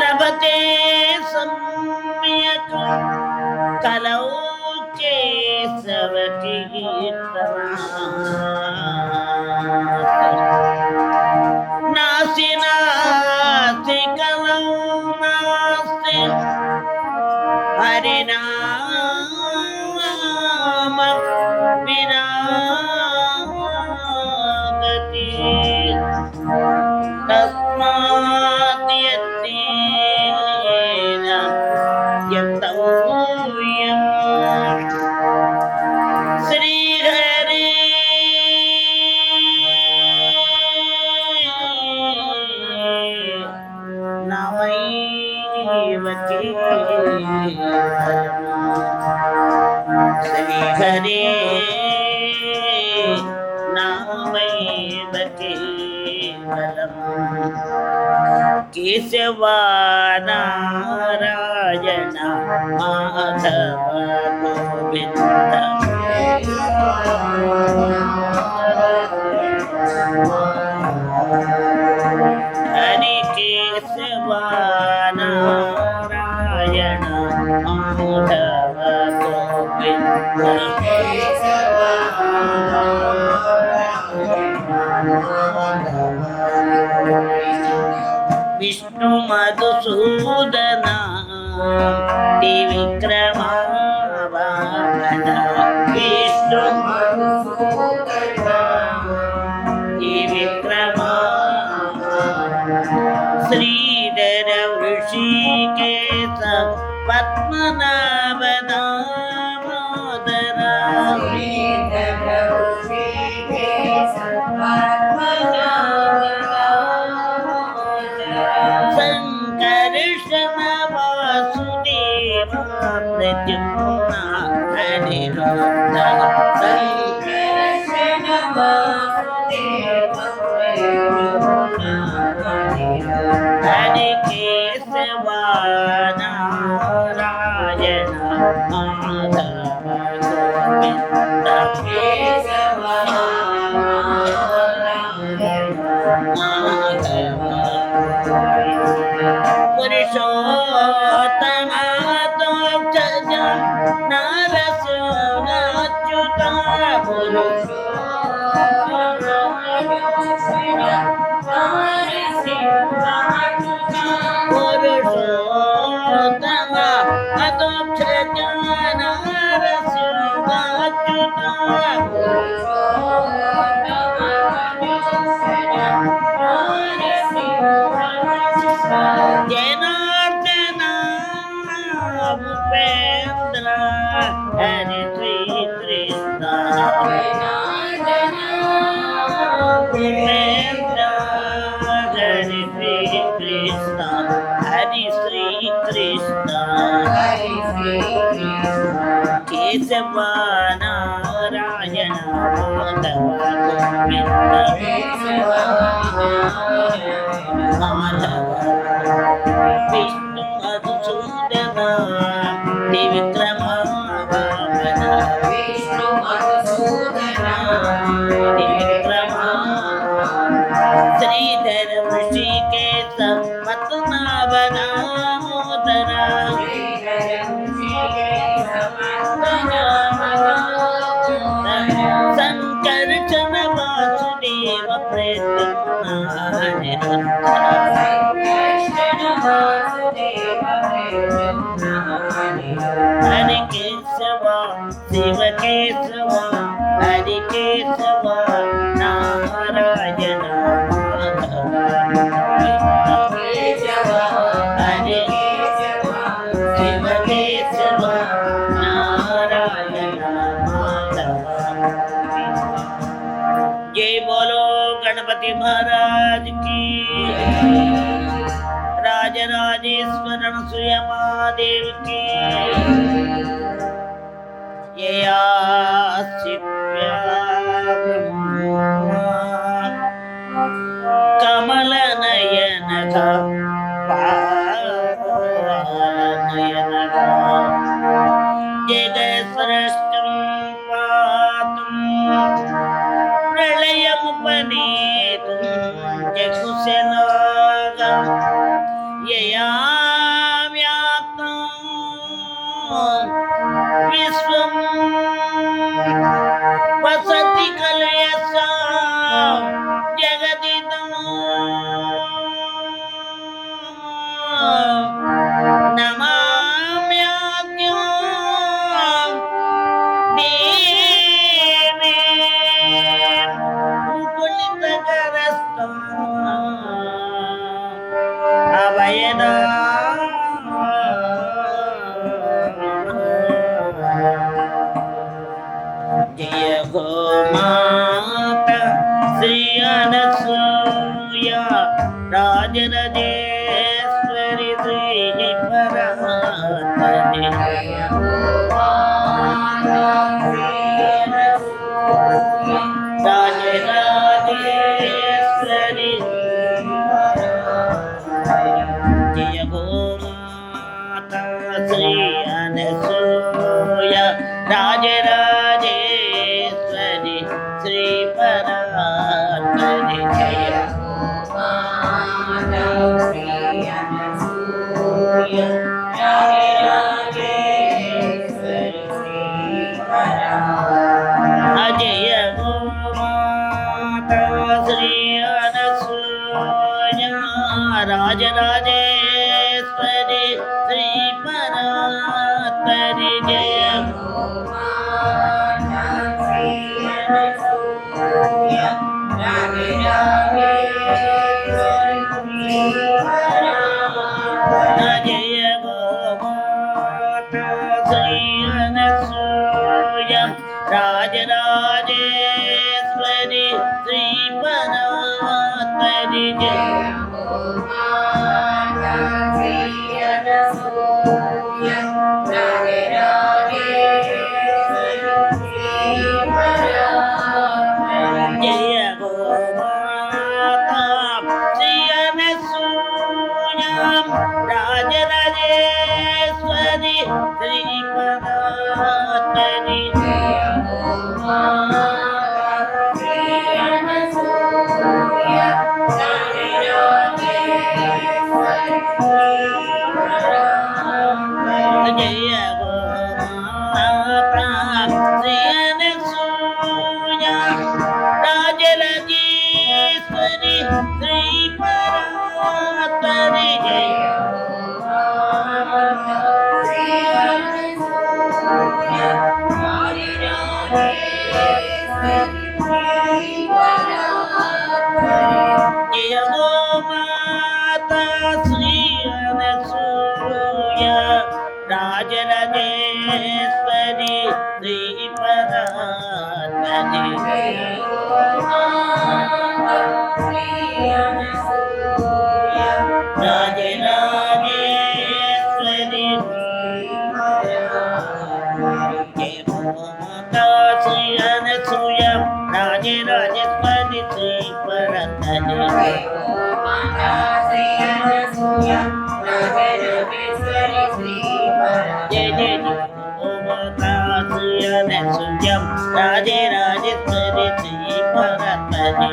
लभते सम्यक् कलौ केशवकीर्तना नास्ति नास्ति कलौ नास्ति हरिनाम विना गति तस्मात् यत्नेन यतव्यम् श्रीहरे नामैव श्रीहरे नामैव केवलम् केशव नारायण माधव गोविंद हरि केशव नारायण माधव गोविंद विष्णु मधुसूदन त्रिविक्रम वामन विष्णु त्रिविक्रम श्रीधर ऋषिकेश पद्मनाभ दामोदर संकर्षण वासुदेव प्रद्युम्न अनिरुद्ध संकर्षण वासुदेव हरि केशव नारायण माधव गोविंद केशव माधव पुरुषोत्तम तोक्षज नरसिंहाच्युत पुरुषोत्तम तोक्षज नरसिंहाच्युत जनार्दन भूपेन्द्र हरि श्री कृष्ण भूपेन्द्र हरि श्री कृष्ण हरि श्री कृष्ण केशव नारायण माधव गोविंद माधव विष्णु मधुसूदन त्रिविक्रम वामन विष्णु मधुसूदन त्रिविक्रम श्रीधर ऋषिकेश पद्मनाभ दामोदर संकर्षण वासुदेव प्रद्युम्न अनिरुद्ध हरि केशव शिव केशव हरि केशव नारायण माधव केशव हरि शिव केशव नारायण माधव। जय बोलो गणपति महाराज की। राजराजेश्वर अनसुय महादेव की। कमल नयन जगत सृष्टं पातुं प्रलयमुपनेतुं जगुसेनाय యయా వ్యాప్తం విశ్వం వసతి కలయసా జగదిదం నమామ్యాద్యం దేవే ముకుళితకరస్థం అభయదా జయ గోమాత శ్రీ అనసూయ రాజరాజేశ్వరి శ్రీ పరాత్పరి రాజరాజేశ్వరి జయ గోమాత శ్రీ అనసూయ రాజరాజేశ్వరి శ్రీ పరాత్పరి జయ అజయ గోమాత శ్రీ అనసూయ రాజరాజేశ్వరి శ్రీ పరాత్పరి జయ జయ గోమాత శ్రీ అనసూయ రాజరాజేశ్వరి శ్రీ పరాత్పరి జయ జయ గోమాత శ్రీ అనసూయ రాజరాజేశ్వరి శ్రీ పరాత్పరి జయ గోమాత శ్రీ అనసూయ రాజరాజేశ్వరి శ్రీ పరాత్పరి జయ జయ గోమాత శ్రీ అనసూయ రాజరాజేశ్వరి శ్రీ పరాత్పరి రాజరాజేశ్వరి జయ గోమాత శ్రీ అనసూయ రాజరాజేశ్వరి శ్రీ పరాత్పరి జయ జయ గోమాత శ్రీ అనసూయ రాజరాజేశ్వరి శ్రీ పరాత్పరి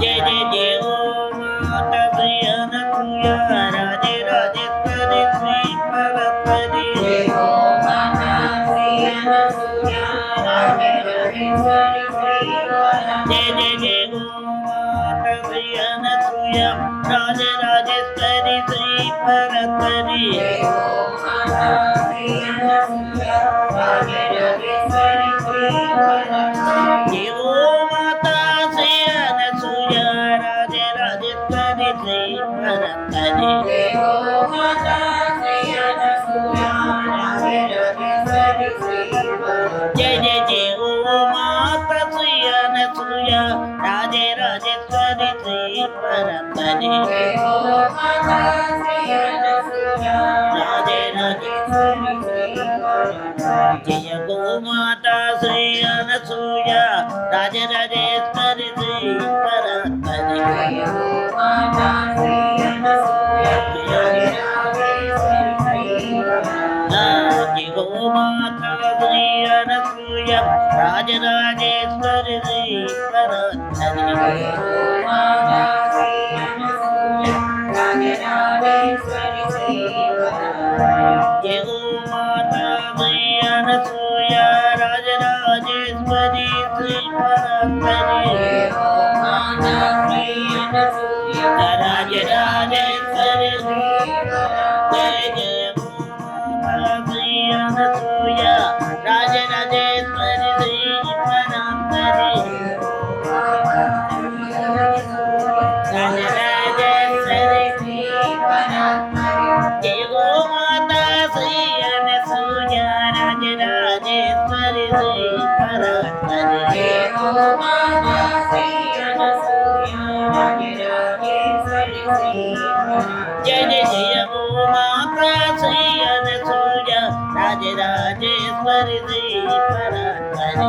జయ జయ జయ గోమాత శ్రీ అనసూయ రాజరాజేశ్వరి శ్రీ పరాత్పరి జయ జయ జయ గోమాత శ్రీ అనసూయ రాజరాజేశ్వరి శ్రీ పరాత్పరి జయ గోమాత శ్రీ అనసూయ రాజరాజేశ్వరి శ్రీ పరాత్పరి జయ జయ జయ గోమాత శ్రీ అనసూయ రాజరాజేశ్వరి శ్రీ పరాత్పరి జయ గోమాత శ్రీ అనసూయ రాజరాజేశ్వరి శ్రీ పరాత్పరి జయ గోమాత శ్రీ అనసూయ రాజ రాజరాజేశ్వరి పరాత్పరి జయ గో మాతా అనసూయ రాజరాజేశ్వరి శ్రీ పరాత్పరి రాజరాజేశ్వరి జయ జయ అనసూయ రాజరాజేశ్వరి శ్రీ పరాత్పరి రాజరాజేశ్వరి జయ గో మాతా శ్రీ అనసూయ రాజరాజేశ్వరి శ్రీ పరాత్పరి జయ జయ గో మాతా శ్రీ అనసూయ రాజరాజేశ్వరి శ్రీ పరాత్పరి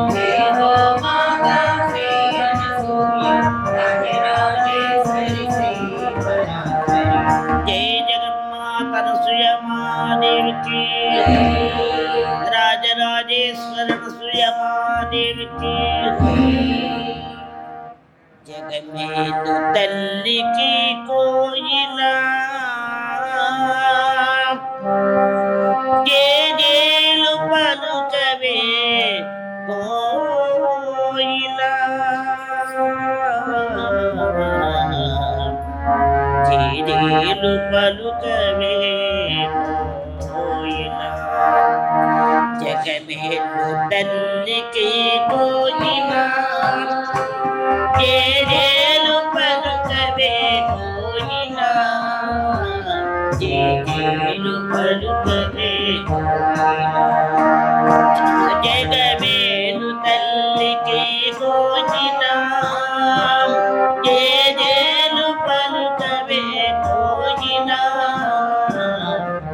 జయ జగన్మాత అనసూయ మహాదేవికి రాజరాజేశ్వరి అనసూయ మహాదేవికి జగమేలు తల్లికి కోయిలా జేజేలు పలుకవే కోయిలా జేజేలు పలుకవే కోయిలా జగమేలు తల్లికి కోయిలా జేజేలు పలుకవే కోయిలా జేజేలు పలుకవే జగమేలు తల్లికి కోయిలా జేజేలు పలుకవే కోయిలా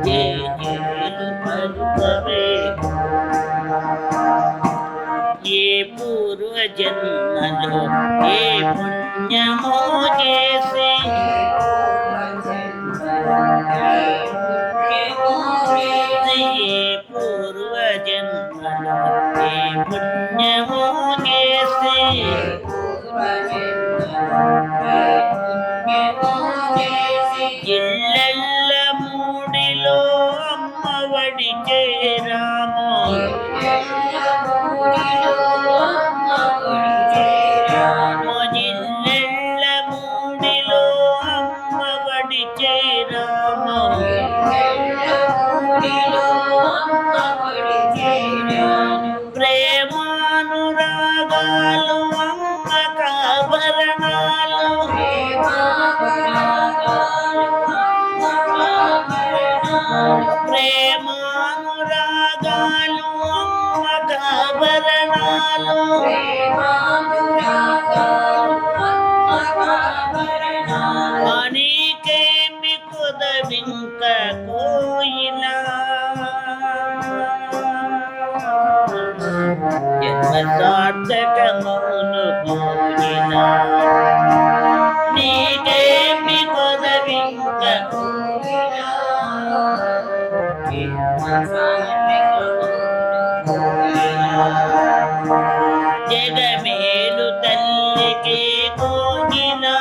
జేజేలు పలుకవే ఏ పూర్వ జన్మలో ఏ పుణ్యమో చేసి ఏ పూర్వ జన్మలో ఏ పుణ్యమో చేసి ఇళ్ళెల్ల మూడిలో అమ్మవడి చేరామో ఇళ్ళెల్ల మూడిలో అమ్మవడి చేరామో ప్రేమానురాగాలు అమ్మకాభరణాలు ప్రేమానురాగాలు అమ్మకాభరణాలు నీకేమి కుదవింక కోయిలా జన్మ సార్థకమౌను కోయిలా నీకేమి కుదవింక కోయిలా జగమేలు తల్లికి కోయిలా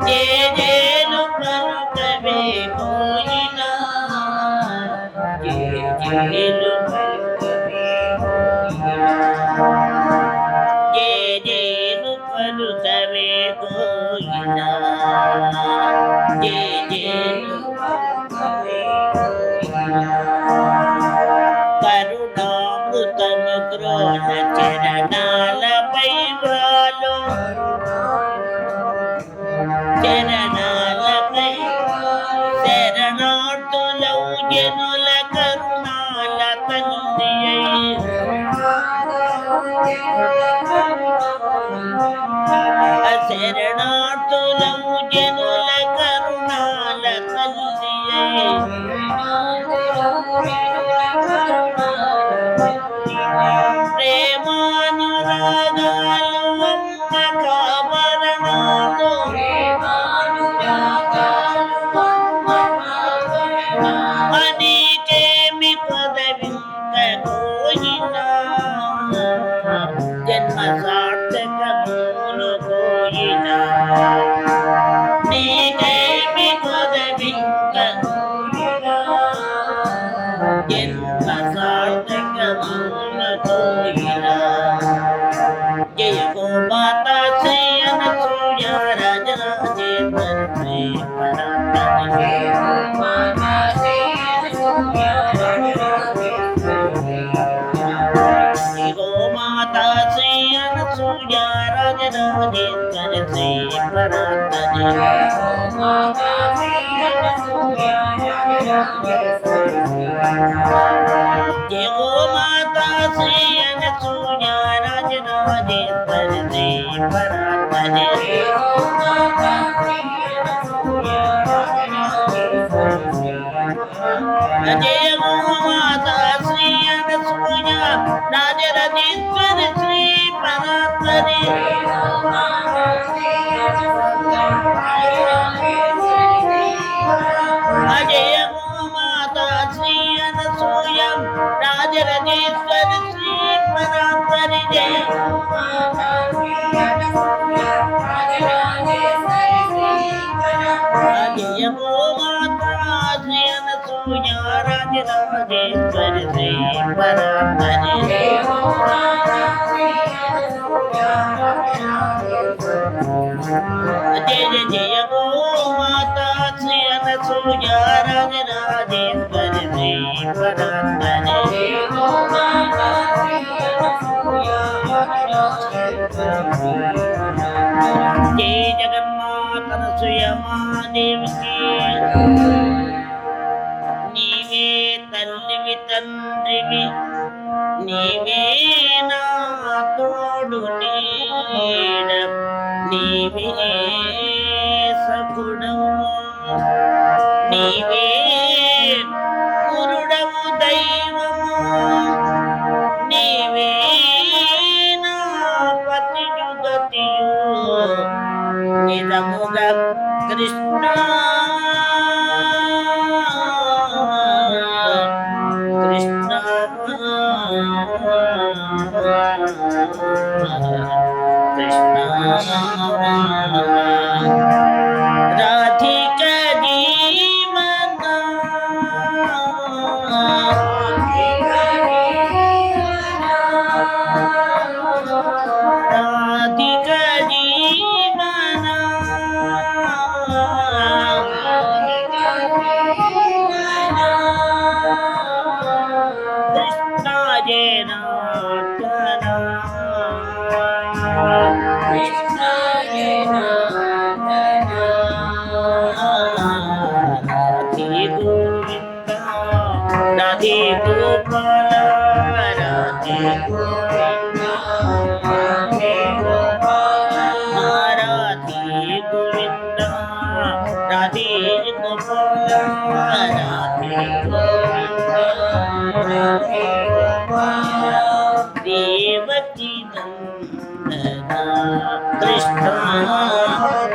జేజేలు పలుకవే కోయిలా జేజేలు పలుకవే జేజేలు పలుకవే కోయిలా జేజేలు పలుకవే కరుణామృతము గ్రోణ చరణాలపై వాలు చరణాలపై శరణార్థులౌ జనుల కరుణాల తల్లి శరణార్థులౌ జనుల కరుణాల తల్లి ప్రేమానురాగాలు అమ్మకాభరణాలు నీకేమి పదవింక కోయిలా జన్మ సార్థకమును కోయినా నీకేమి కొదవింక జన్మ సార్థకమును కోయినా జయ గోమాత శ్రీయన సూయ రాజరాజేశ్వర శ్రీ పరాత్మని గోమాత శ్రీయన సూయ రాజరాజేశ్వర శ్రీ పరాత్మని జయ గోమాత శ్రీయన సూయ రాజరాజేశ్వర శ్రీ పరాత్మని జయ గోమాత శ్రీయన సూయ రాజరాజేశ్వర శ్రీ పరాత్మని జయ గోమాత శ్రీయన సూయ రాజరాజేశ్వర శ్రీ పరాత్మని జయ జయ గోమాత శ్రీయన సూయ రాజరాజేశ్వర శ్రీ పరాత్మని జయ జయ గోమాత శ్రీయన సూయ రాజరాజేశ్వర శ్రీ పరాత్మని జయ జగన్మాత సుయమాదేవికి నీవే తల్లివి తండ్రివి నీవే నా తోడు నీడ నీవే సకుడవు నీవే గురుడవు దైవము నీవే నా పతియు గతియు నిజముగా కృష్ణ కృష్ణ కృష్ణ రాధిక జీవన రాధిక జీవన కృష్ణ జనార్దన కృష్ణ జనార్దన రాధే గోవింద రాధే గోపాల రాధే గోవింద రాధే గోపాల రాధే గోవింద రాధే గోపాల రాధే గోవింద రాధే గోపాల దేవకి నందన కృష్ణ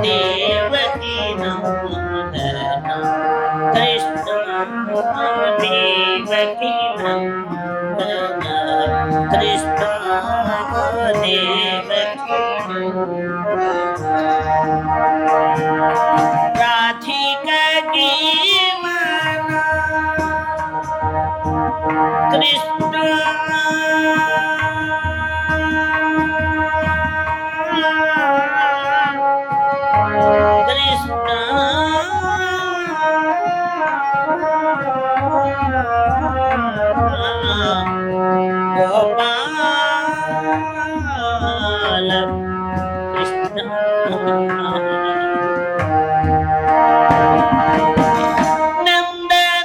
దేవకి నందన కృష్ణ దేవకి నందన కృష్ణ దేవకి రాధిక జీవన కృష్ణ కృష్ణ గోపాల కృష్ణ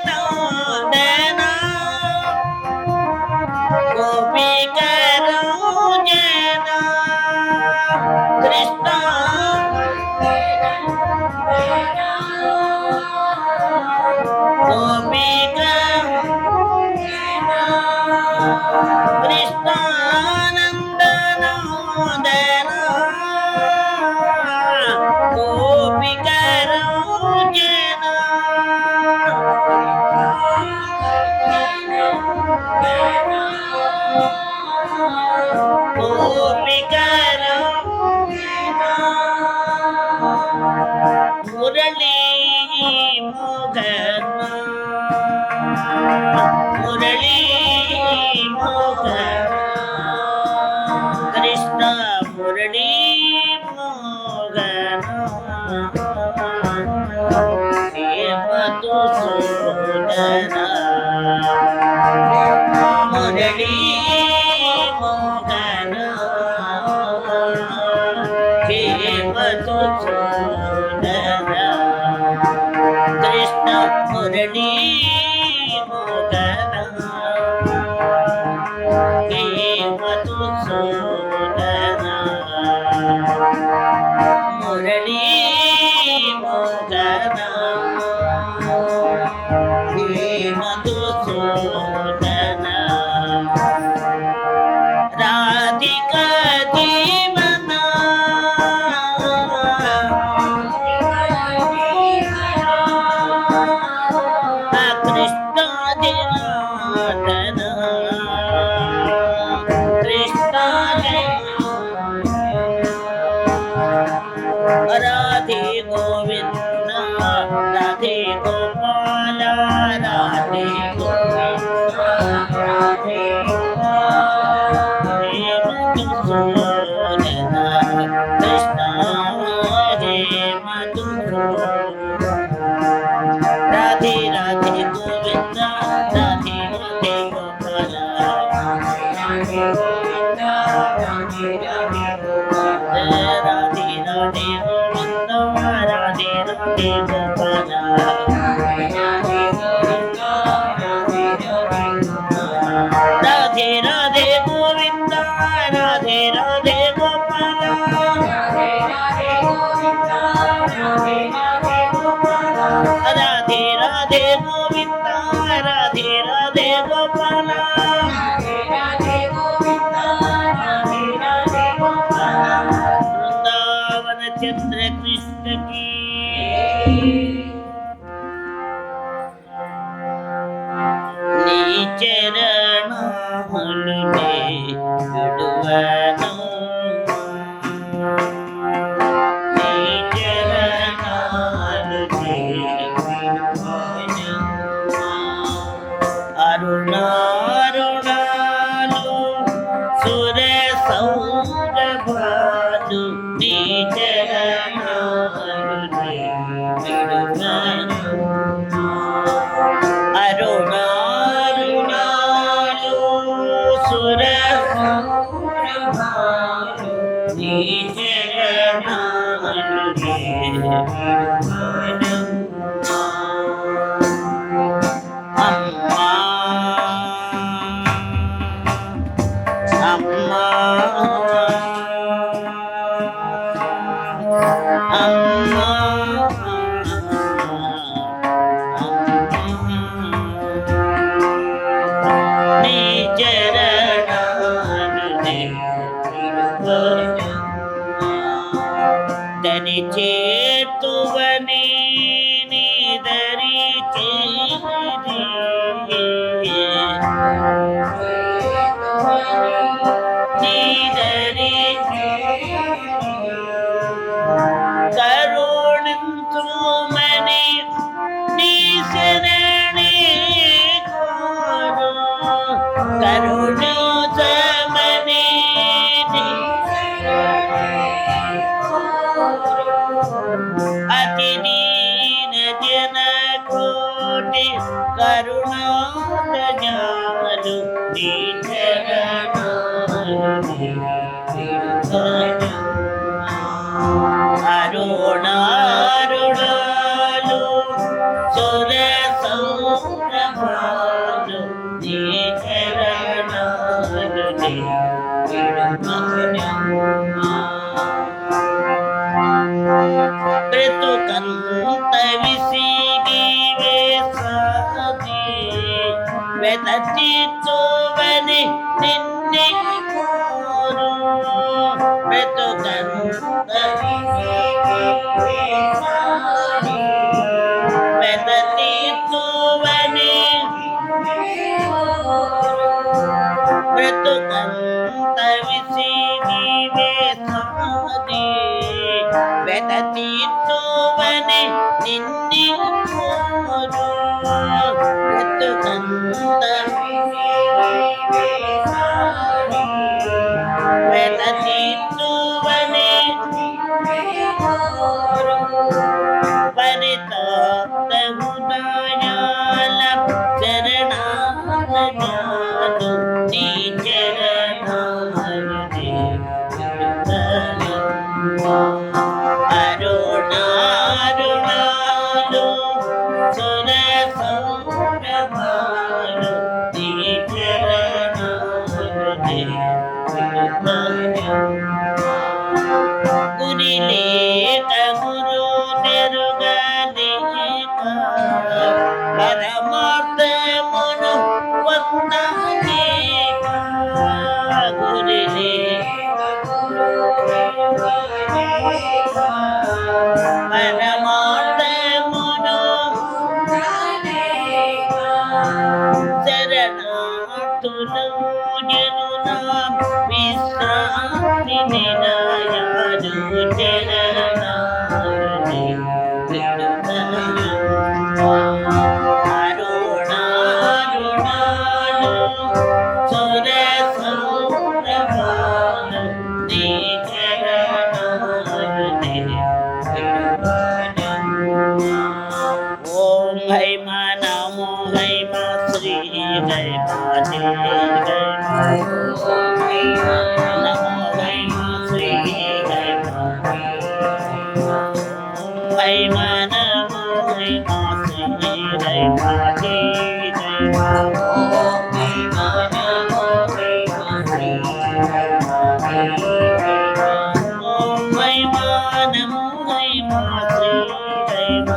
నందనందన గోపికరోజన కృష్ణ గోపిక కృష్ణానందనోదన కృష్ణ మురళీ మోగన మధుసూదన మురళీ మోగన హే మధుసూదన కృష్ణ మురళీ మోగన హే మధుసూదన మురళీ మోగన హే మధుసూదన రాధికా జీవన కృష్ణ జనార్దన కృష్ణ రాధే గోవింద రాధే గోపాల రాధే గోవింద రాధే మధుసూదన కృష్ణ హే మధుసూదన రాధే రాధే గోవింద రాధే రాధే గోపాల రాధే గోవింద రాధే రాధే గోపాల రాధే రాధే గోవింద రాధే రాధే గోపాల రాధే గోవింద రాధే రాధే గోవింద రాధే రాధే గోపాల రాధే రాధే గోవింద రాధే రాధే గోపాల రాధే రాధే గోవింద రాధే రాధే గోపాల రాధే రాధే గోవింద రాధే రాధే గోపాల వృందావన చంద్ర కృష్ణ కీ నీ చరణములనే విడువను నీ చరణాలునే విడువను అరుణారుణాలు సుర సౌరభాలు నీ చరణాలునే విడువను అరుణారుణాలు సుర సౌరభాలు నీ చరణాలునే విడువను అమ్మా అమ్మా అమ్మా నీ చరణాలునే విడువను దరి చేతువని నీ దరి చేరి నీ దరి కరుణించుమని నీ శరణి కోరు కరుణించమని నీ అతి దీన జన కోటి కరుణాలు నీ చరణాలునే విడువను అరుణారుణాలు సుర సౌరభాలు నీ చరణాలునే విడువను బ్రతుకంత విసిగి వేసాది వెతచిచ్చువని నిన్నే కోరు బ్రతుకంత విసిగి వేసాది వెతచిచ్చువని బ్రతుకంత విసిగి వేసాది వెతచిచ్చువని నిన్నే కోరు బ్రతుకంత విసిగి వేసాది వెతచి గురి లేక గురు నెరుగలేక పరమార్థమును పొందలేక గురి లేక పరమార్థమును శరణార్థులు జనుల విశ్రాంతి నిలయాలు శరణార్థి అరుణారుణాలు సురసౌరభాలు నీ చరణార్థి ఓం హైమ నమో హైమ శ్రీ హైమ నమో హైమ శ్రీ హైమ హైమ నమో హైమ శ్రీ హైమ ఓం హైమ నమో హైమ శ్రీ హైమ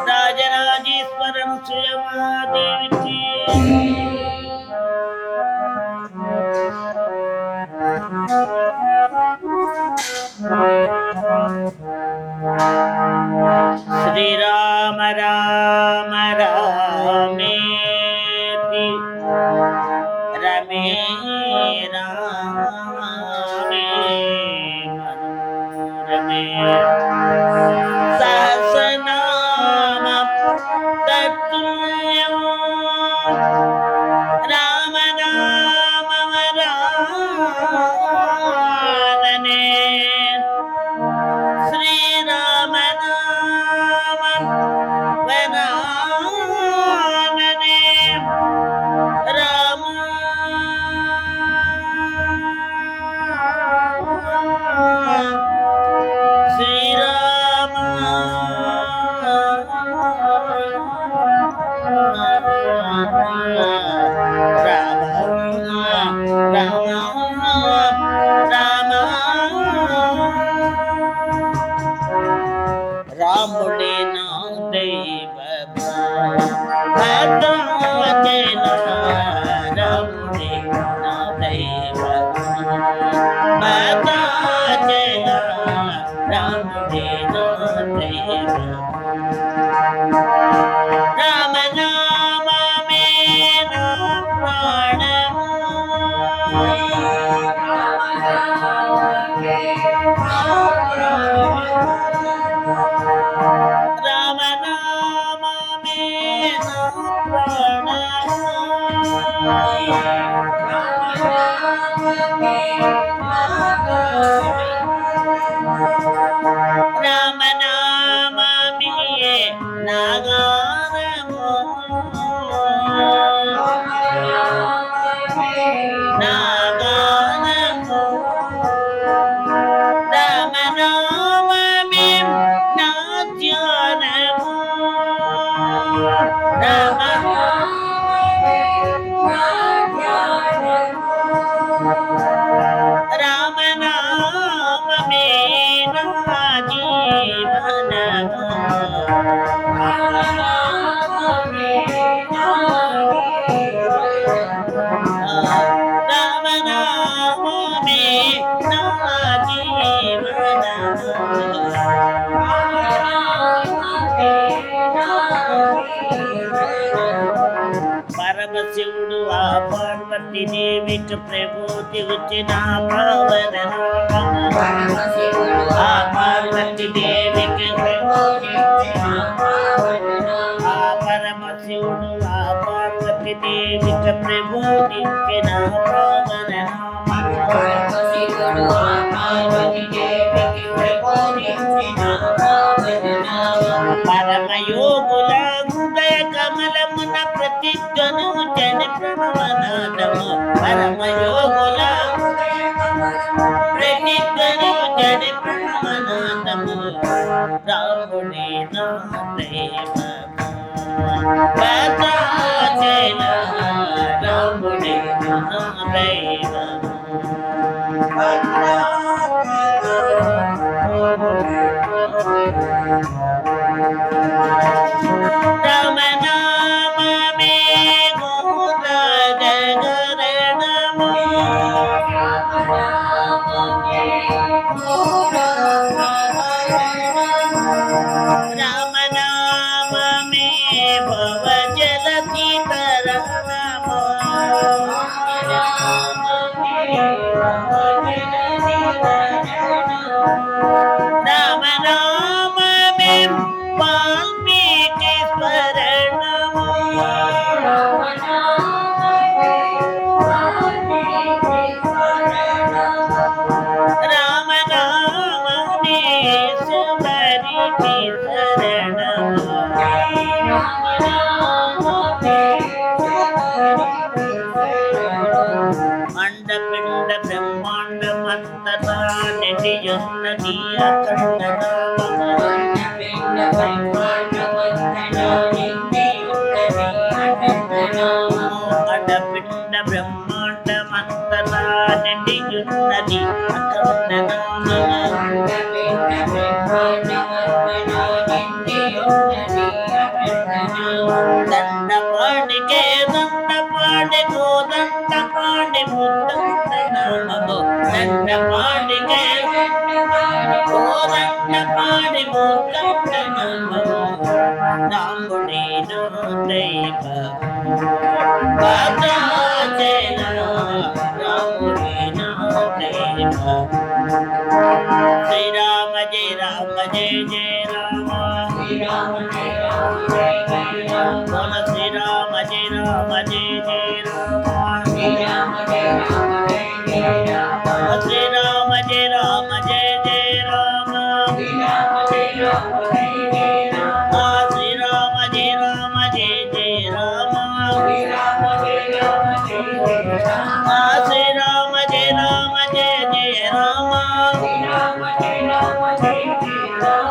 రాజరాజేశ్వరం సుయమాదేవికి శ్రీరామ రామ రామేతి రమే రామే మనోరమే సహస్రనామం తత్తుల్యం రామనామవరాననే శ్రీరామనామం వరాననే రామ శ్రీరామ రాముడే నా దైవ భద్రావతే రాముడే నా దైవ భద్రావతే రాముడే నా దైవ రామనామే నా ప్రాణము రామనామే నా రామనామే నాగానము నాగానము రామ రామనామమే నా జీవనము రామనామమే నా జీవనము పరమశివుడు ఆ పార్వతి దేవికి ప్రభుతి వచ్చిన పావన ఆ పార్వతి దేవికి ఆ పరమశివుడు ఆ పార్వతి దేవికి ప్రభుతి వచ్చిన పావన పరమయోగుల హృదయ కమలమున ప్రతిధ్వను జన ప్రణవనాదము పరమయోగుల ప్రతిధ్వను జన ప్రణవనాదము రాముని నా దైవము భద్రాచల రాముని నా దైవము రామనామమే గోదాగరణము రామనామమే భవజలధి తరణము రామనామమే వాల్మీకి స్మరణము రామనామమే సుమరికి శరణము అండపిండ బ్రహ్మాండమంతటా నిండియున్నది అఖండ అండపిండ బ్రహ్మాండమంతటా నిండియున్నది అఖండ దండపాడికే దండపాడి గోదండపాడి ముద్దండ నామము దండపాడికే గోదండపాడి ముద్దండ నామము రాముని నా దైవము భద్రాచల రాముని నా దైవము శ్రీరామ జయ రామ జయ జయ రామ శ్రీరామ జయ రామ జయ జయ రామ శ్రీరామ జయ రామ జయ జయ రామ శ్రీరామ జయ రామ జయ జయ రామ శ్రీరామ జయ రామ జయ జయ రామ శ్రీరామ జయ రామ జయ జయ రామ శ్రీరామ జయ రామ జయ జయ రామ శ్రీరామ జయ రామ జయ జయ రామ శ్రీరామ జయ రామ జయ జయ రామ శ్రీరామ జయ రామ జయ జయ రామ శ్రీరామ జయ రామ జయ జయ రామ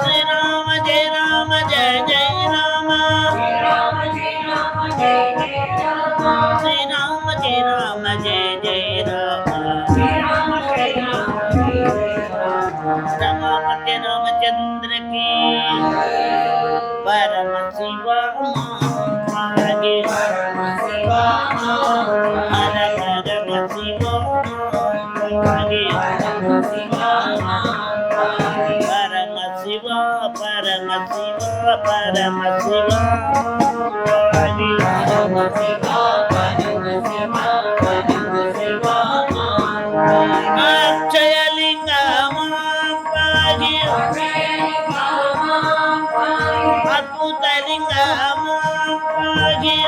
శ్రీరామ జయ రామ జయ జయ రామ శ్రీరామ జయ రామ జయ జయ రామ శ్రీరామ జయ రామ జయ జయ రామ రామపతి రామచంద్ర की परम शिवा मागे परम शिवा हर परम शिवा मागे परम शिवा परम शिवा परम शिवा परम शिवा मागे परम शिवा परम शिवा परम शिवा अक्षय लिंगा मागे अद्भुत लिंगा मागे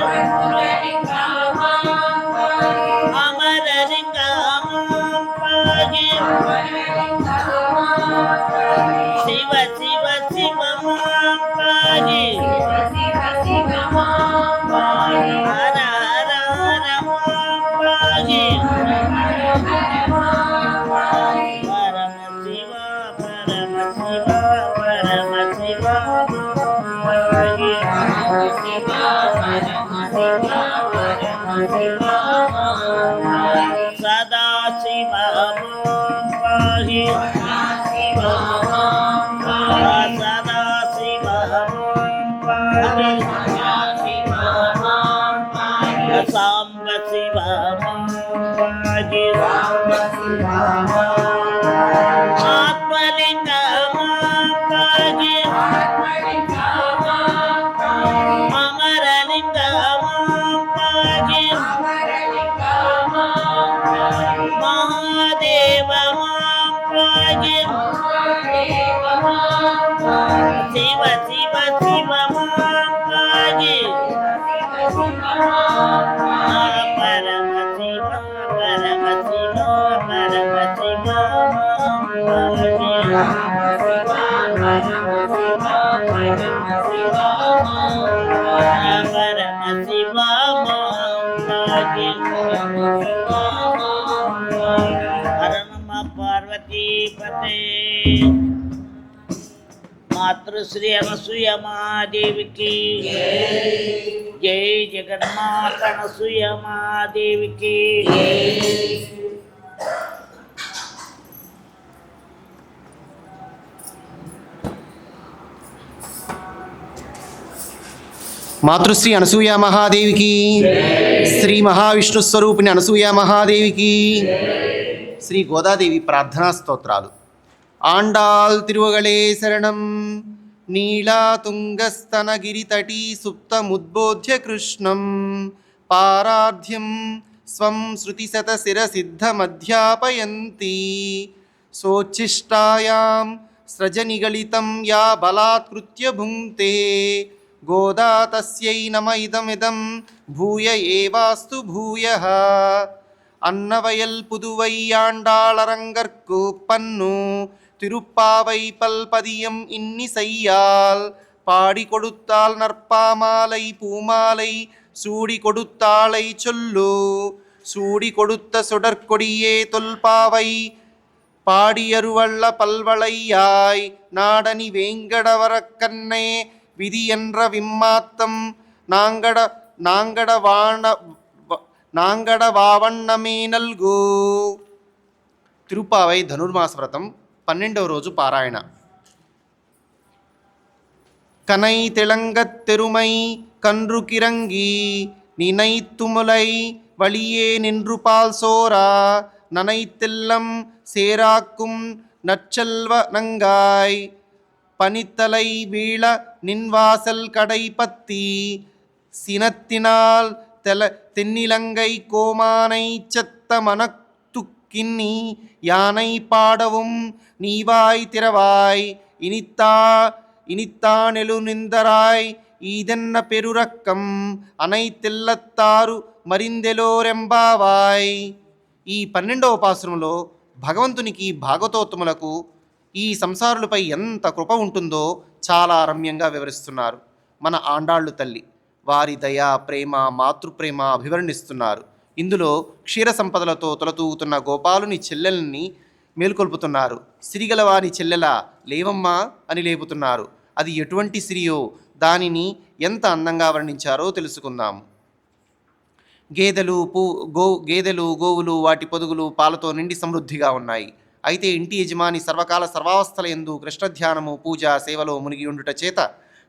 अमर लिंगा मागे शिव शिव शिव मागे हर हर हर मागे परम शिवा परम शिवा परम शिवा मागे సదా శివ సాంబ శివ ఆత్మలింగ అమరలింగ మహాదేవ శివ శివ శివ పరమ శివ పరమ శివ పరమ శివ పరమ శివ హర నమ పార్వతీపతే మాతృశ్రీ అనసూయ మహాదేవికి జై జగన్మాత అనసూయ మహాదేవికి మాతృశ్రీ అనసూయ మహాదేవికి శ్రీ మహావిష్ణు స్వరూపిణి అనసూయ మహాదేవికి శ్రీ గోదాదేవి ప్రార్థనా స్తోత్రాలు. ఆండాల్ తిరువగళే శరణం. నీళాతుంగస్తనగిరితటీ సుప్తముద్బోధ్య కృష్ణం పారార్ధ్యం స్వం శృతిశతశిరసిద్ధమధ్యాపయంతి సోచ్ఛిష్టాయాం స్రజనిగళితం యా బలాత్కృత్య భుంక్తే గోదా తస్యై నమ ఇదమిదం భూయ ఏవాస్తు భూయః. అన్నవయల్ పుదువై ఆండాళరంగర్కు పన్ను తిరుప్పావై పల్పదియం ఇన్ని సయ్యాల్ పాడి కొడుత్తాల్ నర్పామాలై పూమాలై సూడి కొడుత్తాళై చొల్లు సూడి కొడుత్త సుడర్కొడియే తొల్పావై பாடியருவள்ள பல்வளையாய் நாடனி வேங்கடவரக்கண்ணே விதி என்ற விம்மாத்தம் నాంగడ వావన్నమే నల్గు. తిరుపావై ధనుర్మాస వ్రతం 12వ రోజు పారాయణ. కనై తెలంగత్ తెరుమై కన్రు కిరంగి నినైత్తుములై వళియే నిన్రు పాల్సోరా நனைத்தெல்லம் சேராக்கும் நச்சல்வ நங்காய் பனித்தலை வீழ நின்வாசல் கடை பத்தி சினத்தினால் தென்னிலங்கை கோமானை செத்த மனத்துக்கின்னி யானை பாடவும் நீவாய் திறவாய் இனித்தானெழு நிந்தராய் ఈదెన్న పెరురక్కం అనైతెల్లత్తారు మరిందెలోరెంబావాయ్. ఈ 12వ పాసురంలో భగవంతునికి భాగవతోత్తములకు ఈ సంసారులపై ఎంత కృప ఉంటుందో చాలా రమ్యంగా వివరిస్తున్నారు. మన ఆండాళ్ళు తల్లి వారి దయ ప్రేమ మాతృప్రేమ అభివర్ణిస్తున్నారు. ఇందులో క్షీర సంపదలతో తొలతూగుతున్న గోపాలుని చెల్లెల్ని మేల్కొల్పుతున్నారు. సిరిగలవాని చెల్లెల లేవమ్మా అని లేపుతున్నారు. అది ఎటువంటి సిరియో దానిని ఎంత అందంగా వర్ణించారో తెలుసుకుందాం. గేదెలు గోవులు వాటి పొదుగులు పాలతో నిండి సమృద్ధిగా ఉన్నాయి. అయితే ఇంటి యజమాని సర్వకాల సర్వావస్థల యందు కృష్ణధ్యానము పూజ సేవలో మునిగి ఉండుట చేత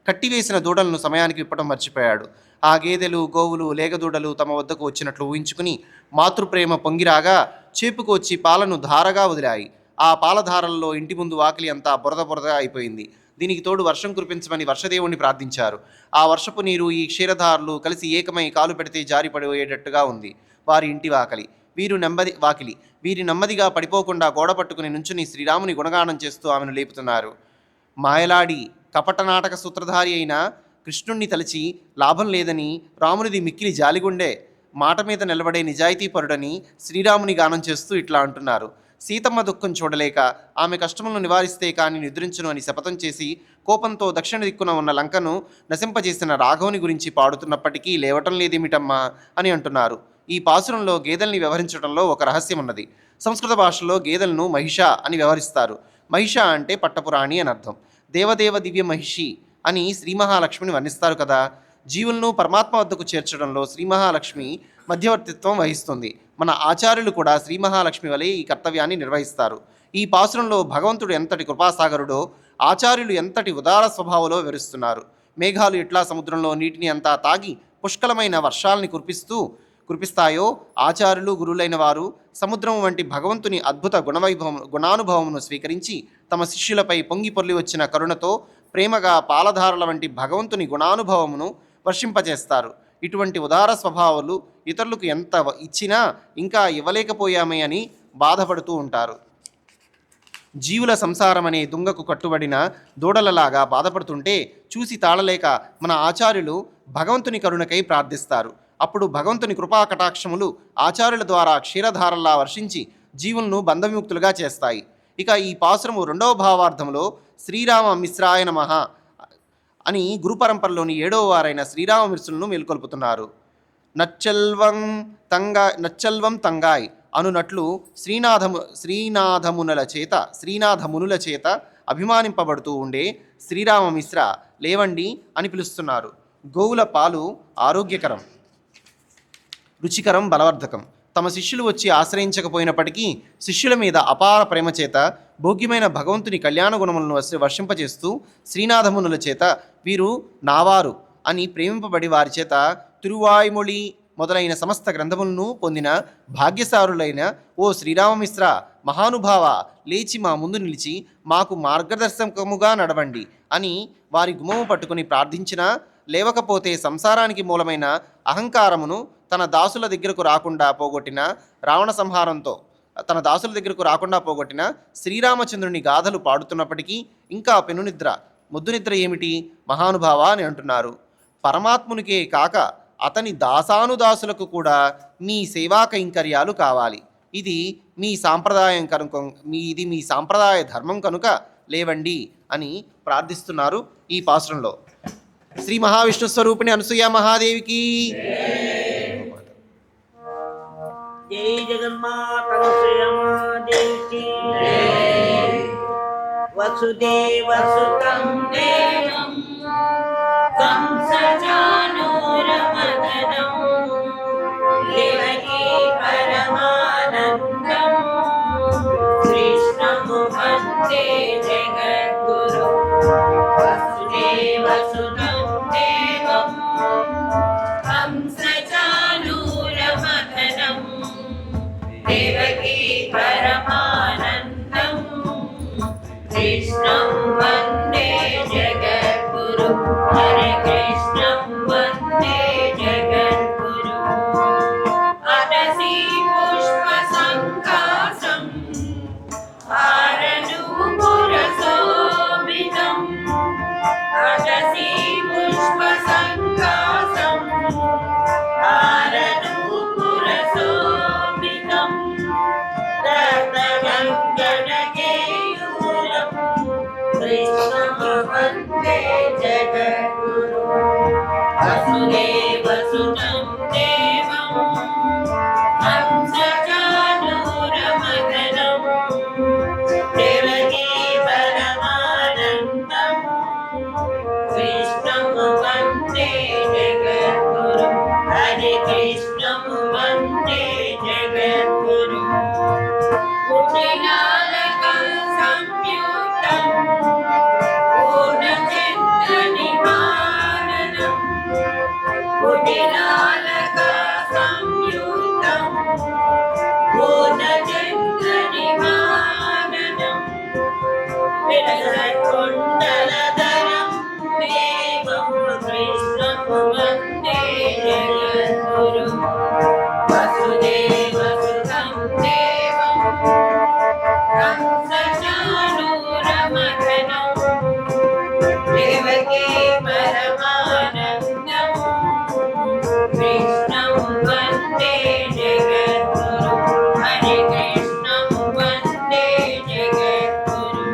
కట్టివేసిన దూడలను సమయానికి విప్పడం మర్చిపోయాడు. ఆ గేదెలు గోవులు లేగదూడలు తమ వద్దకు వచ్చినట్లు ఊహించుకుని మాతృప్రేమ పొంగిరాగా చేపుకొచ్చి పాలను ధారగా వదిలాయి. ఆ పాలధారల్లో ఇంటి ముందు వాకిలి అంతా బురద అయిపోయింది. దీనికి తోడు వర్షం కురిపించమని వర్షదేవుణ్ణి ప్రార్థించారు. ఆ వర్షపు నీరు ఈ క్షీరధారులు కలిసి ఏకమై కాలు పెడితే జారిపడిపోయేటట్టుగా ఉంది వారి ఇంటి వీరి నెమ్మదిగా పడిపోకుండా గోడ పట్టుకుని నుంచుని శ్రీరాముని గుణగానం చేస్తూ ఆమెను లేపుతున్నారు. మాయలాడి కపట నాటక సూత్రధారి అయిన కృష్ణుణ్ణి తలచి లాభం లేదని రామునిది మిక్కిలి జాలిగుండే మాట మీద నిలబడే నిజాయితీపరుడని శ్రీరాముని గానం చేస్తూ ఇట్లా అంటున్నారు. సీతమ్మ దుఃఖం చూడలేక ఆమె కష్టములను నివారిస్తే కానీ నిద్రించును అని శపథం చేసి కోపంతో దక్షిణ దిక్కున ఉన్న లంకను నశింపజేసిన రాఘవుని గురించి పాడుతున్నప్పటికీ లేవటం లేదేమిటమ్మా అని అంటున్నారు. ఈ పాసురంలో గేదెల్ని వ్యవహరించడంలో ఒక రహస్యం ఉన్నది. సంస్కృత భాషలో గేదెలను మహిష అని వ్యవహరిస్తారు. మహిష అంటే పట్టపురాణి అని అర్థం. దేవదేవ దివ్య మహిషి అని శ్రీ మహాలక్ష్మిని వర్ణిస్తారు కదా. జీవులను పరమాత్మ వద్దకు చేర్చడంలో శ్రీ మహాలక్ష్మి మధ్యవర్తిత్వం వహిస్తుంది. మన ఆచార్యులు కూడా శ్రీ మహాలక్ష్మి వలె ఈ కర్తవ్యాన్ని నిర్వహిస్తారు. ఈ పాసురంలో భగవంతుడు ఎంతటి కృపాసాగరుడో ఆచార్యులు ఎంతటి ఉదార స్వభావంలో వివరిస్తున్నారు. మేఘాలు ఎట్లా సముద్రంలో నీటిని అంతా తాగి పుష్కలమైన వర్షాలని కురిపిస్తాయో ఆచార్యులు గురువులైన వారు సముద్రం వంటి భగవంతుని అద్భుత గుణానుభవమును స్వీకరించి తమ శిష్యులపై పొంగి పొర్లి వచ్చిన కరుణతో ప్రేమగా పాలధారల వంటి భగవంతుని గుణానుభవమును వర్షింపచేస్తారు. ఇటువంటి ఉదార స్వభావాలు ఇతరులకు ఎంత ఇచ్చినా ఇంకా ఇవ్వలేకపోయామే అని బాధపడుతూ ఉంటారు. జీవుల సంసారం అనే దుంగకు కట్టుబడిన దూడలలాగా బాధపడుతుంటే చూసి తాళలేక మన ఆచార్యులు భగవంతుని కరుణకై ప్రార్థిస్తారు. అప్పుడు భగవంతుని కృపా కటాక్షములు ఆచార్యుల ద్వారా క్షీరధారల్లా వర్షించి జీవులను బంధవిముక్తులుగా చేస్తాయి. ఇక ఈ పాసురము 2వ భావార్థంలో శ్రీరామ మిశ్రాయ నమః అని గురు పరంపరలోని 7వ వారైన శ్రీరామమిశ్రులను మేల్కొల్పుతున్నారు. నచ్చల్వం తంగాయ్ అనునట్లు శ్రీనాథమునుల చేత అభిమానింపబడుతూ ఉండే శ్రీరామమిశ్ర లేవండి అని పిలుస్తున్నారు. గోవుల పాలు ఆరోగ్యకరం, రుచికరం, బలవర్ధకం. తమ శిష్యులు వచ్చి ఆశ్రయించకపోయినప్పటికీ శిష్యుల మీద అపార ప్రేమ చేత భోగ్యమైన భగవంతుని కళ్యాణ గుణములను వర్షింపచేస్తూ శ్రీనాథమునుల చేత వీరు నావారు అని ప్రేమింపబడి వారి చేత తిరువాయ్మొళి మొదలైన సమస్త గ్రంథములను పొందిన భాగ్యసారులైన ఓ శ్రీరామమిశ్ర మహానుభావ, లేచి మా ముందు నిలిచి మాకు మార్గదర్శకముగా నడవండి అని వారి గుమ్మము పట్టుకుని ప్రార్థించినా లేవకపోతే సంసారానికి మూలమైన అహంకారమును తన దాసుల దగ్గరకు రాకుండా పోగొట్టిన శ్రీరామచంద్రుని గాథలు పాడుతున్నప్పటికీ ఇంకా పెనునిద్ర, ముద్దునిద్ర ఏమిటి మహానుభావ అని అంటున్నారు. పరమాత్మునికే కాక అతని దాసానుదాసులకు కూడా మీ సేవా కైంకర్యాలు కావాలి. ఇది మీ సాంప్రదాయ ధర్మం కనుక లేవండి అని ప్రార్థిస్తున్నారు ఈ పాసురంలో. శ్రీ మహావిష్ణు స్వరూపిణి అనసూయ మహాదేవికి జై జగన్మాత అనసూయ మహాదేవికి. వసుదేవసుతం దేవం కంసచానూరమదనం దేవకీ పరమానందం కృష్ణము వందే జగద్గురు. వసుదేవసుతం దేవం కంసచానూరమదనం దేవకీ పరమానందం కృష్ణం వందే జగద్గురు. హరే కృష్ణం వందే జగద్గురు. అటసీ పుష్ప సంకాసం హారనూపురశోభితం. అటసీ పుష్ప సంకాసం హారనూపురశోభితం. రత్నగంగనకేయూరం కృష్ణం వందే జగద్గురు. వసుదేవసుతం దేవం కంసచానూరమదనం దేవకీ పరమానందం కృష్ణం వందే జగద్గురు. హరే కృష్ణం వందే జగద్గురు. కుటిలాలకం సంయుక్తం పూర్ణచంద్రనిమాననం. కుటిలాలక సంయుక్తం పూర్ణచంద్రనిమాననం విలసత్కుండలధరం దేవం కృష్ణం వందే జగద్గురు. వసుదేవసుతం దేవం కంసచానూరమదనం దేవకీ పరమానందం కృష్ణం వందే జగద్గురు. హరే కృష్ణం వందే జగద్గురు.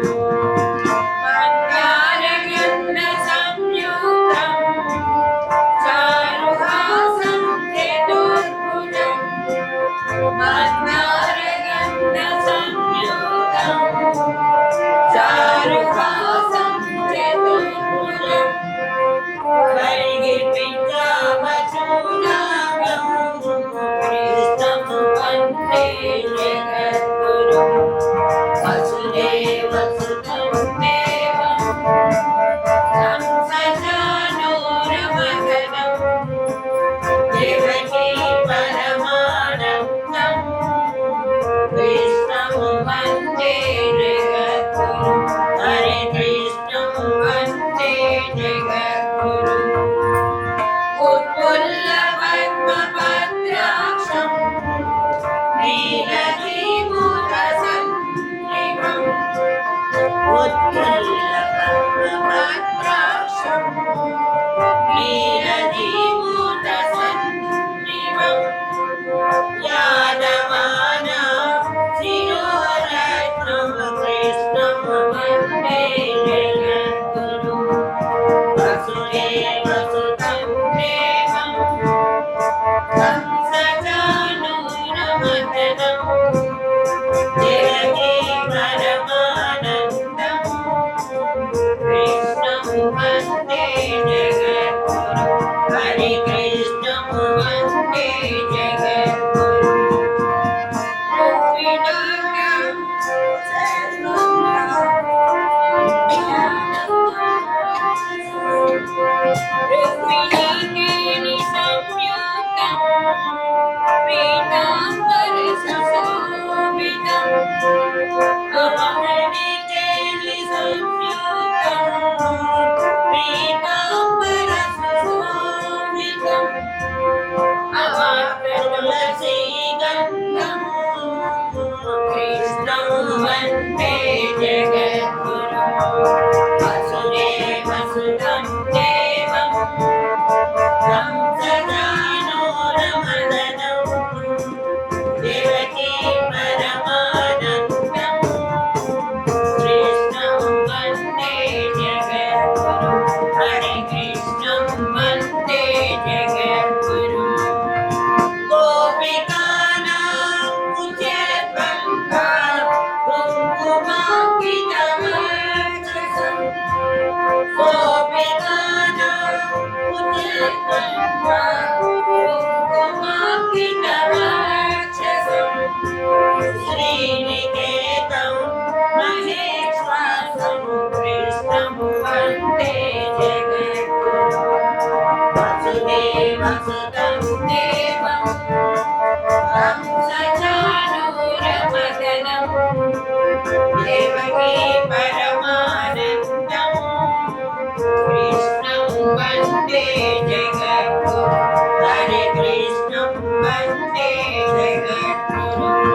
वसुतं देवं कंसचाणूरमर्दनं देवकी परमानन्दं कृष्णं वन्दे जगद्गुरुं हरे कृष्णं वन्दे जगद्गुरुम् उत्पुल्लपद्मपत्राक्षं नीलजीमूतसन्निभम् उत्पुल्लपद्मपत्राक्षं नीलजीमूतसन्निभम् यादवाना शिरोरत्नं कृष्णं वन्दे जगद्गुरुम् वसुदेवसुतं देवं कंसचाणूरमर्दनं देवकी परमानन्दं कृष्णं वन्दे जगद्गुरुं हरे कृष्णं वन्दे जगद्गुरुम् रुक्मिणाख्यं रुक्मिणीकेलि संयुक्तं पीताम्बरसुशोभितम् अमृतकेलि संयुक्तं पीताम्बरसुशोभितम् अवाप्ततुलसीगन्धं कृष्णं वन्दे जगद्गुरुम् वसुदेवसुतं देवं कंसचाणूरमर्दनं देवकी परमानन्दं कृष्णं वन्दे जगद्गुरुं हरे कृष्णं वन्दे जगद्गुरुम् गोपिकानां कुचद्वन्द्वा कुङ्कुमाङ्कितवक्षसं गोपिकानां कुचद्वन्द्वा कुङ्कुमाङ्कितवक्षसं श्रीनिकेतं महेश्वासं कृष्णं वन्दे जगद्गुरुम् वसुदेवसुतं देवं कंसचाणूरमर्दनं देवकी परमानन्दं कृष्णं वन्दे जगद्गुरुं हरे कृष्णं वन्दे जगद्गुरुम्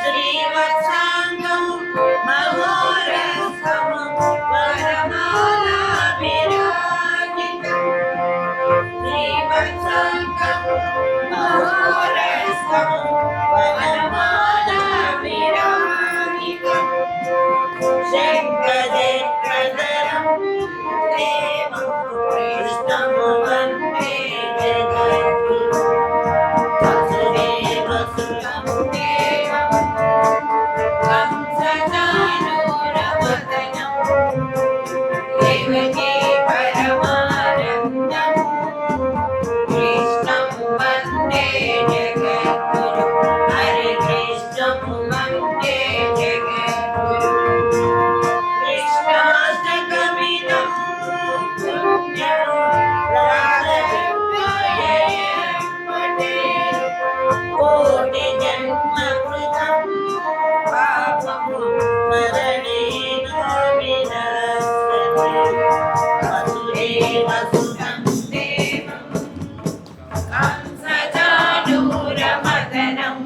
श्रीवत्साङ्गं महोरस्थं वरमालाभिराजितम् श्रीवत्साङ्गं महोरस्थं वनमालाभिराजितम् शङ्खचक्रधरं देवं कृष्णं वन्दे जगद्गुरुम् वसुदेवसुतं देवं कंसचाणूरमर्दनं देवकी परमानन्दं कृष्णं वन्दे जगद्गुरुं हरे कृष्णं वन्दे जगद्गुरुम् कृष्णाष्टकमिदं पुण्यं राधकृष्णाय पठेत् कोटिजन्मकृतं पापं स्मरणेन विनश्यति वसुदेवसुतं देवं कंसचाणूरमर्दनं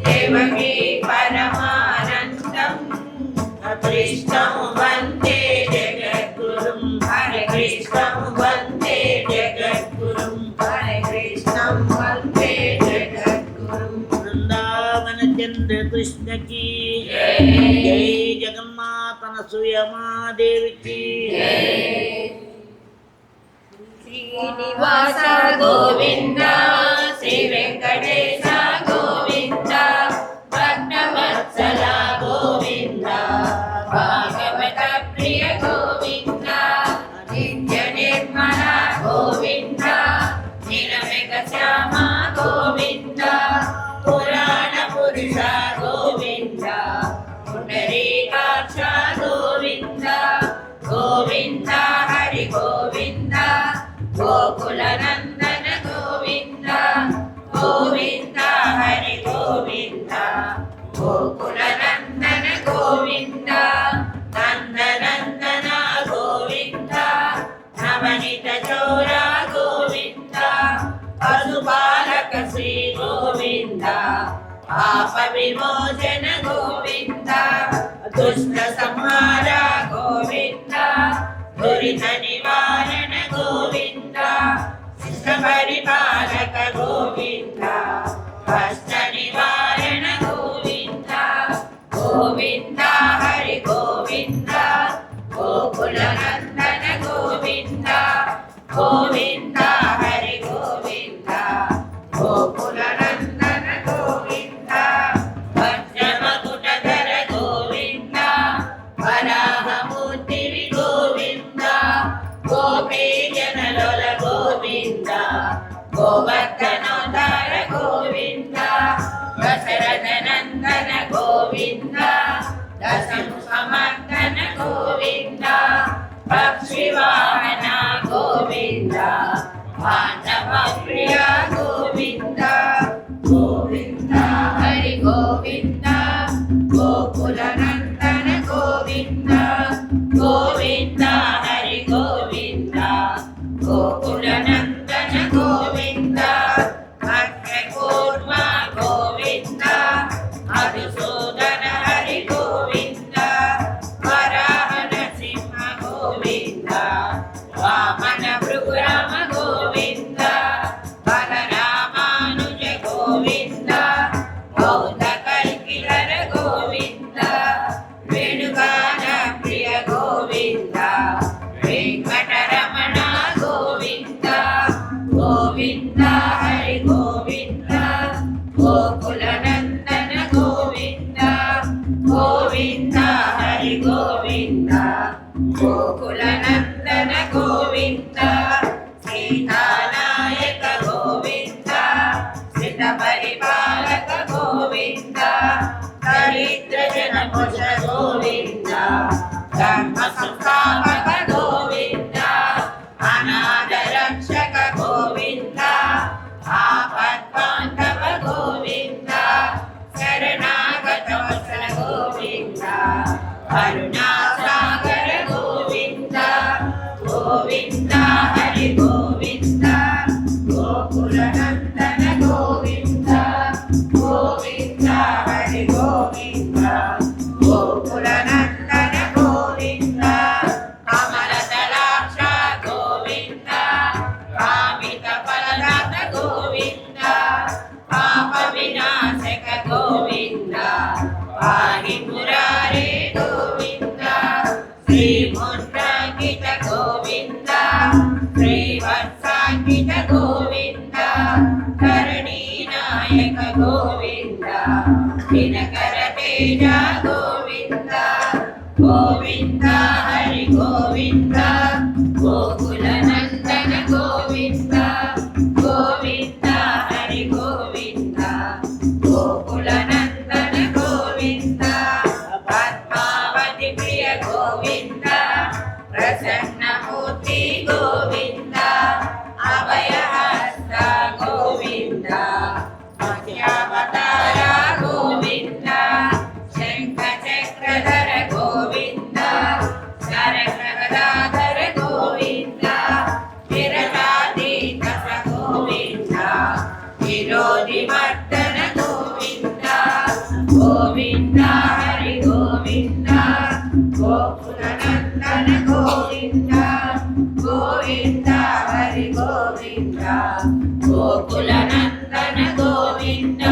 देवकी परमानन्दं कृष्णं वन्दे जगद्गुरुं हरे कृष्णं वन्दे जगद्गुरुं हरे कृष्णं वन्दे जगद्गुरुं वृंदावन चंद्र कृष्ण की जय जगन्माता नसुया महादेव की श्रीनिवास गोविंद श्री वेंकटेश गोविंद भक्तवत्सल गोविंद भागवत प्रिय गोविंद नित्य निर्मल गोविंद निरमेघ श्याम गोविंद पुराण पुरुष गोविंद पुंडरीक గోవింద హరి గోవింద గోకులనందన గోవింద గోవింద హరి గోవింద గోకులనందన గోవింద నందనందన గోవింద నవనిత చోర గోవింద పశుపాలక శ్రీ గోవింద పాప విమోచన గోవింద దుష్ట సంహార గోవింద దురిత నివారణ గోవింద శిష్ట పరిపాలక గోవింద కష్ట నివారణ గోవింద గోవింద హరి గోవింద గోకులనందన గోవింద గోవింద హరి గోవింద గోకులనందన గోవింద వజ్రమకుటధర గోవింద వరాహమూర్తివి గోవింద గోపీజనలోల గోవింద గోవర్ధనోద్ధార గోవింద దశరథ నందన గోవింద దశము సమర్థన గోవింద పక్షివాహన గోవింద పాండవ ప్రియ గోవింద గోవింద హరి గోవింద గోకులనందన గోవింద గోవింద హరి గోవింద గోకులనందన గోవింద అగ్రకూర్మ గోవింద మధుసూదన హరి గోవింద వరాహన సింహ గోవింద వామన భృగురామ గోవింద బలరామానుజ గోవింద బౌద్ధ కల్కిధర గోవింద వేణుగాన ప్రియ గోవింద వెంకటరమణ గోవింద గోవింద హరి గోవింద గోకులనందన గోవింద గోవింద హరి గోవింద గోకులనందన గోవింద సీతానాయక గోవింద శ్రిత పరిపాలక గోవింద దరిద్ర జన పుష గోవింద ధర్మ సంస్థాపక గోవింద అనాథ రక్షక గోవింద ఆపద్బాంధవ గోవింద శరణాగత వత్సల గోవింద కరుణాసాగర గోవింద గోవింద హరి గోవింద గోకులనందన గోవింద గోవింద హరి గోవింద గోకులనందన గోవింద కమలదళాక్ష గోవింద కామిత ఫలదాత గోవింద పాప వినాశక గోవింద పాహి మురారే గోవింద శ్రీ ముద్రాంకిత గోవింద శ్రీవత్సాంకిత గోవింద కరణీనాయక గోవింద దినకర తేజ గోవింద గోవింద హరి గోవింద గోకులనందన గోవింద గోవింద హరి గోవింద గోకులనందన గోవింద పద్మావతి ప్రియ గోవింద ప్రసన్నమూర్తి గోవింద అభయహస్త గోవింద మత్స్యావతార గోవింద శంఖ చక్రధర గోవింద శరగదాధర గోవింద విరజాతీత గోవింద విరోధి మర్దన గోవింద గోవింద హరి గోవింద గోకులనందన గోవింద గోవింద హరి గోవింద గోకులనందన గోవింద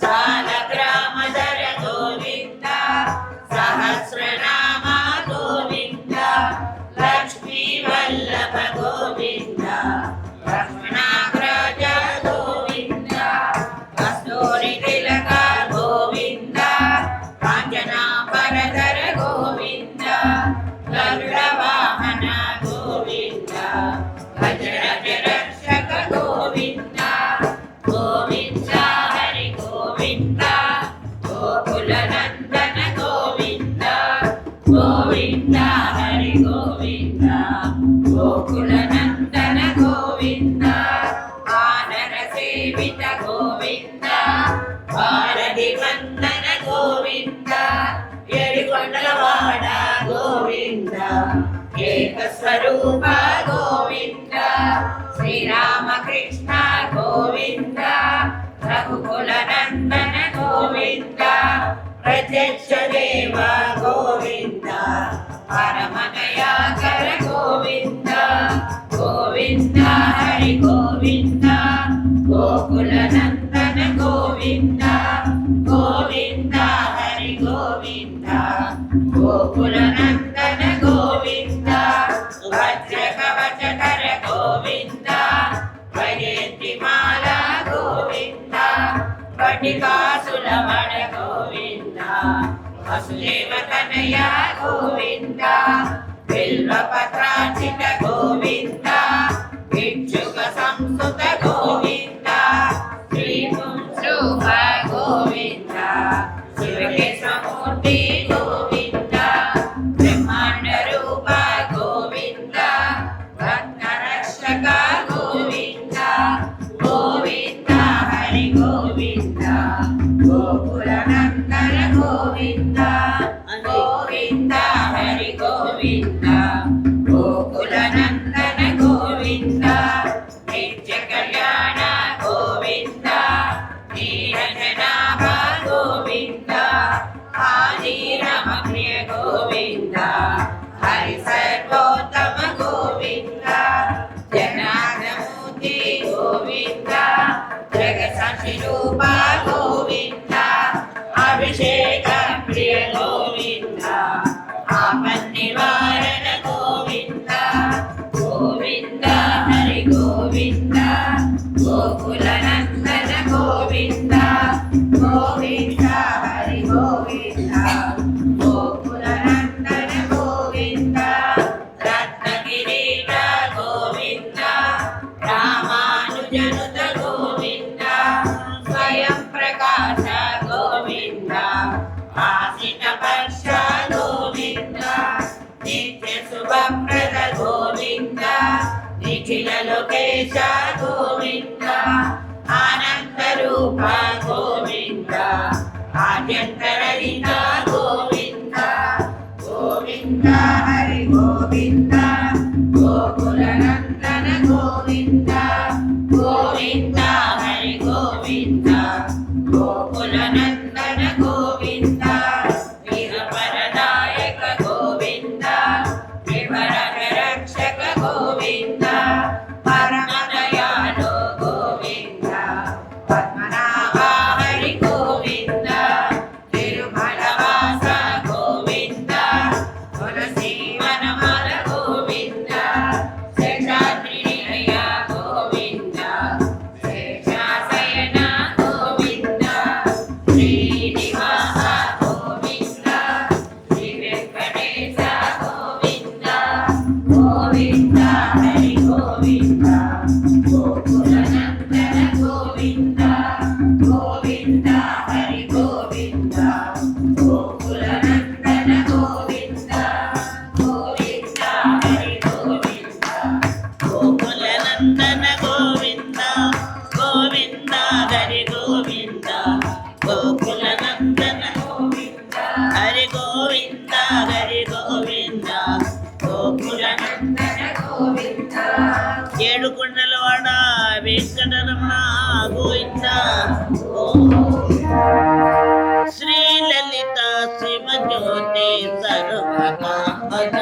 సాలగ్రామధర గోవింద సహస్రనామ గోవింద లక్ష్మీ వల్లభ గోవింద లక్ష్మణాగ్రజ గోవింద కస్తూరి తిలక గోవింద కాంచనాపరధర గోవింద గరుడ వాహన గోవింద గజరాజ రక్షక గోవింద గోవింద హరి గోవింద గోకులనందన గోవింద గోవింద హరి గోవింద ఏకవాడ గోవింద ఏకస్వరూప గోవింద శ్రీరామకృష్ణ గోవింద రఘుకుల నందన గోవింద ప్రత్యక్ష దేవ గోవింద పరమదయాకర గోవింద గోవింద హరి గోవింద గోకుల నందన గోవింద గోవింద హరి గోవింద గోకుల నందన గోవింద వజ్ర కవచకర గోవింద వైజయంతిమాల గోవింద వటికాసులవణ గోవింద వసుదేవ తనయ గోవింద బిల్వపత్రార్చిత గోవింద భిక్షుక సంస్కృత గోవింద శ్రీపుంశుభ గోవింద శివకేశమూర్తి గోవింద బ్రహ్మాండ రూప గోవింద భక్తరక్షక గోవింద గోవింద హరి గోవింద గోకుల నందన గోవింద గోవింద హరి గోవింద గోకుల నందన గోవింద నిత్య కళ్యాణ గోవింద నీరజనాభ గోవింద ఆదిరమణ్య గోవింద హరి సర్వోత్తమ గోవింద జనార్దమూర్తి గోవింద జగసాక్షి రూప గోవింద అభిషేక ప్రియ గోవింద ఆపన్నివారణ గోవింద గోవింద హరి గోవింద గోకుల నందన గోవింద గోవింద హరి గోవింద గోకుల నందన గోవింద రత్నగిరీట గోవింద రామానుజనుత గోవింద స్వయం ప్రకాశ గోవింద ఆసిత పక్ష గోవింద నిత్య శుభప్రద గోవింద నిఖిల లోకేశ గోవింద ఆనంద రూప గోవింద ఆద్యంతరహిత గోవింద గోవింద హరి గోవింద గోకుల నందన గోవింద గోవింద హరి గోవింద గోకుల నందన గోవింద వీరపరదాయక గోవింద వివరక రక్షక గోవింద పరమదయాళు గోవింద పద్మనాభ హరి గోవింద తిరుమలవాస గోవింద తులసి వనమాల గోవింద శేషాద్రి నిలయ గోవింద శేషాశయన గోవింద శ్రీనివాస గోవింద శ్రీ వెంకటేశ గోవింద గోవింద హరి గోవింద గోకుల నందన గోవింద గోవింద హరి గోవింద గోకుల నందన గోవింద గోవింద హరి గోవింద గోకుల నందన గోవింద గోవింద హరి గోవింద గోకుల నందన గోవింద హరి గోవింద హరి గోవింద గోకుల నందన గోవింద ఏడుకొండలవాడ వెంకటరమణ గోవింద శ్రీ లలిత శివజ్యోతి సర్వకామన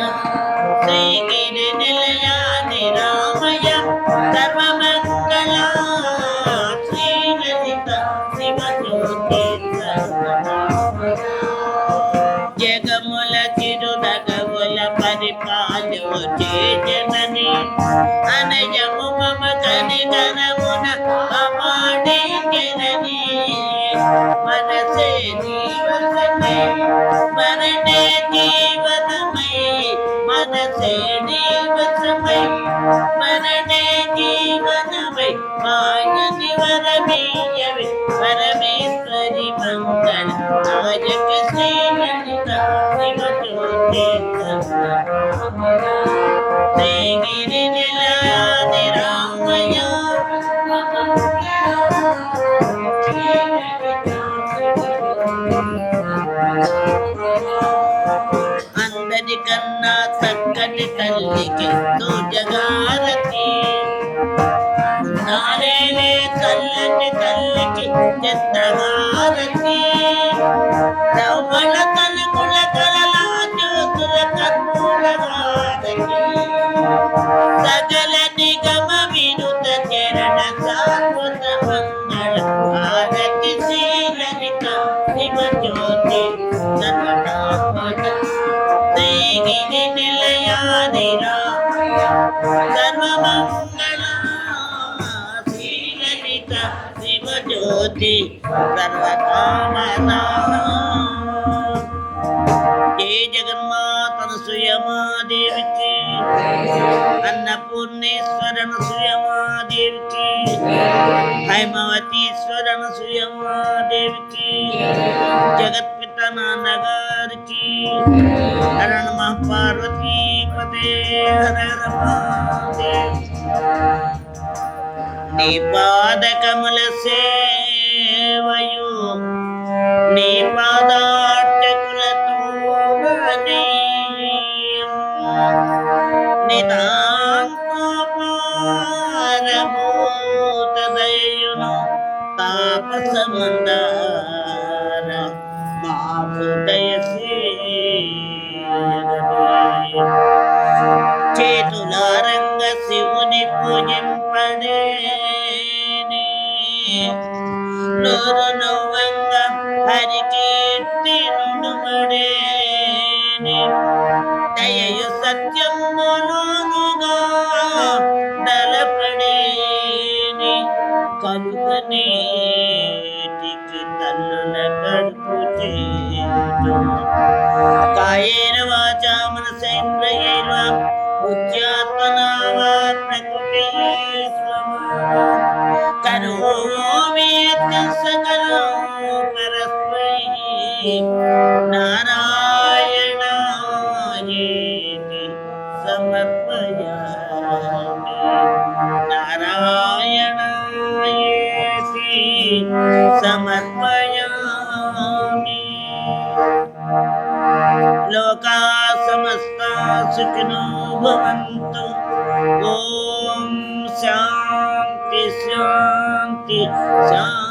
శ్రీగిరి నిలయ నిరామయ సర్వమంగళ శ్రీ లలిత శివజ్యోతి సర్వకామన జగముల చిరునగముల పరిపాలము చేజనని అనయము మమ కనికరమున అమాడేకెరని మనసే జీవనమై మరణే జీవనమై మనసే జీవనమై మరణే జీవనమై మాయని వరమీయవి పరమేశ్వరి మంగళ నాయక శ్రీ లలిత శివజ్యోతి శ్రీగిరి నిలయ నిరామయ శ్రీ కన్నా చక్కటి తల్లికి జగారతి నారేలే చల్లటి తల్లికి చిత్రహారతి రవ్వణ తలుపుల కలలా జ్యోతుల కన్నుల హారతి సకల నిగమ వినుత చరణ శాశ్వత మంగళ హారతి శ్రీలలిత శివజ్యోతి సర్వనామక శ్రీగిరి నిలయానిరా సర్వమంగళ శ్రీలలిత శివజ్యోతి సర్వకామనా జయ జగన్మాతన సుయమాదేవికి అన్నపూర్ణేశ్వరన సుయమాదేవికి హైమవతీశ్వరన సుయమాదేవికి జగత్పిత నాన్నగారికి హర నమః పార్వతీపతే హర రమాదేవి నీ పాదకమల సేవయు నీ పాదాటకులతో నితాంతపారభూతదయును తాపసమందార మా హృదయ చేతులారంగ శివుని పూజింపడేని నోరు నవ్వంగ హరికీర్తి నుడుమడేని దయయు సత్యములుగా దళపడేని కలుగనేటికి తల్లుల కడుపు చేటు కాయేన వాచా మనసేంద్రియైర్వ బుద్ధ్యాత్మనా ప్రకృతి కరోమి సకలం పరస్మై నారాయణాయేతి సమర్పయామి నారాయణాయేతి సమర్పయామి లోకా సమస్తా సుఖినో భవంతు ఓం శాంతి శాంతి శాంతి